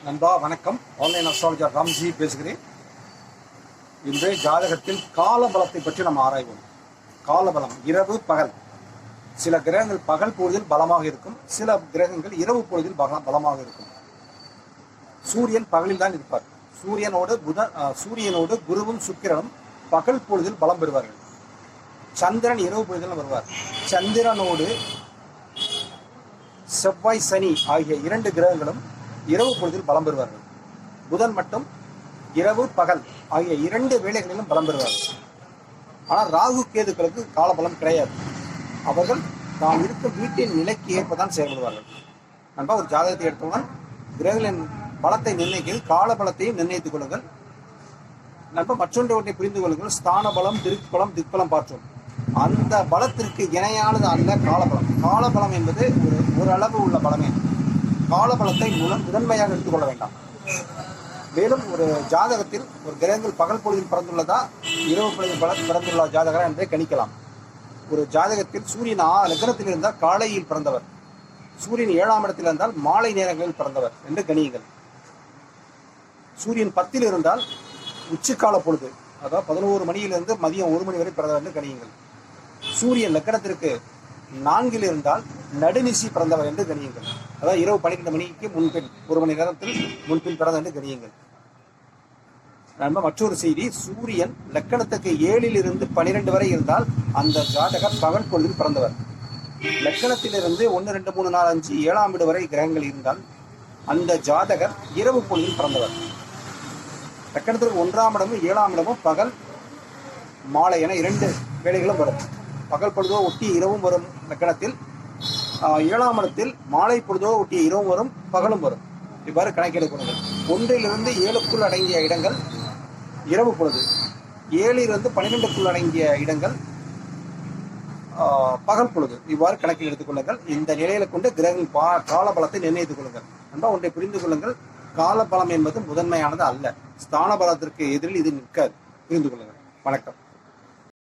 நண்பா வணக்கம். Online astrologer Ramji பேசுகிறேன். இன்றைய ஜாதகத்தில் காலபலத்தை பற்றி நாம் ஆராய்வோம். காலபலம் இரவு பகல். சில கிரகங்கள் பகல் பொழுதில் பலமாக இருக்கும், சில கிரகங்கள் இரவு பொழுதில் பலமாக இருக்கும். சூரியன் பகலில் தான் இருப்பார். சூரியனோடு குருவும் சுக்கிரனும் பகல் பொழுதில் பலம் பெறுவார்கள். சந்திரன் இரவு பொழுதில் வருவார். சந்திரனோடு செவ்வாய் சனி ஆகிய இரண்டு கிரகங்களும் இரவு பொழுதில் பலம் பெறுவார்கள். புதன் மட்டும் இரவு பகல் ஆகிய இரண்டு வேளைகளிலும் பலம் பெறுவார்கள். ஆனால் ராகு கேதுக்களுக்கு காலபலம் கிடையாது. அவர்கள் நாம் இருக்கும் வீட்டின் நிலைக்கு ஏற்பதான் செயல்படுவார்கள். நண்பா, ஒரு ஜாதகத்தை எடுத்தவுடன் கிரகங்களின் பலத்தை நிர்ணயிக்கிறது, கால பலத்தையும் நிர்ணயித்துக் கொள்ளுங்கள். நண்பா, மற்றொன்றை புரிந்து கொள்ளுங்கள். ஸ்தான பலம், திருப்பலம், திக்பலம் பார்த்தோம். அந்த பலத்திற்கு இணையானது அல்ல காலபலம். காலபலம் என்பது ஓரளவு உள்ள பலமே. காலபலத்தை முதன்மையாக எடுத்துக்கொள்ள வேண்டாம். மேலும் ஒரு ஜாதகத்தில் ஒரு கிரகங்கள் பகல் பொழுதில் பிறந்துள்ளதா இரவு பொழுதில் பிறந்துள்ள ஜாதகரா என்பதை கணிக்கலாம். ஒரு ஜாதகத்தில் சூரியன் லக்னத்தில் இருந்தால் காலையில் பிறந்தவர், சூரியன் 7ஆம் இடத்தில் இருந்தால் மாலை நேரங்களில் பிறந்தவர் என்று கணியுங்கள். சூரியன் 10ல் இருந்தால் உச்சிக்கால பொழுது, அதாவது 11 மணியிலிருந்து மதியம் 1 மணி வரை பிறந்தவர் என்று கணியுங்கள். சூரியன் லக்னத்திற்கு 4ல் இருந்தால் நடுநிசி பிறந்தவர் என்று கணியுங்கள். அதாவது இரவு 12 மணிக்கு முன்பின் 1 மணி நேரத்தில் முன்பின் பிறந்தவர் என்று கணியுங்கள். மற்றொரு செய்தி, சூரியன் லக்கணத்துக்கு 7ல் இருந்து 12 வரை இருந்தால் அந்த ஜாதகர் பகல் பொழுதில் பிறந்தவர். லக்கணத்திலிருந்து 1, 2, 3, 4, 5, 7ஆம் வீடு வரை கிரகங்கள் இருந்தால் அந்த ஜாதகர் இரவு பொழுதில் பிறந்தவர். லக்கணத்திற்கு 1ஆம் இடமும் 7ஆம் இடமும் பகல் மாலை என 2 வேளைகளும் வரும். பகல் பொழுதோ ஒட்டி இரவும் வரும் லக்கணத்தில், 7ஆம் இடத்தில் மாலை பொழுதோ ஒட்டிய இரவும் வரும், பகலும் வரும். இவ்வாறு கணக்கெடுக்கணும். 1லிருந்து 7க்குள் அடங்கிய இடங்கள் இரவு பொழுது, 7லிருந்து 12க்குள் அடங்கிய இடங்கள் பகல் பொழுது. இவ்வாறு கணக்கில் எடுத்துக் கொள்ளுங்கள். இந்த நிலையில கொண்டு கிரகங்கள் காலபலத்தை நிர்ணயித்துக் கொள்ளுங்கள். நண்பா, ஒன்றை புரிந்து கொள்ளுங்கள். காலபலம் என்பது முதன்மையானது அல்ல. ஸ்தான பலத்திற்கு எதிரில் இது நிற்காது. புரிந்து கொள்ளுங்கள். வணக்கம்.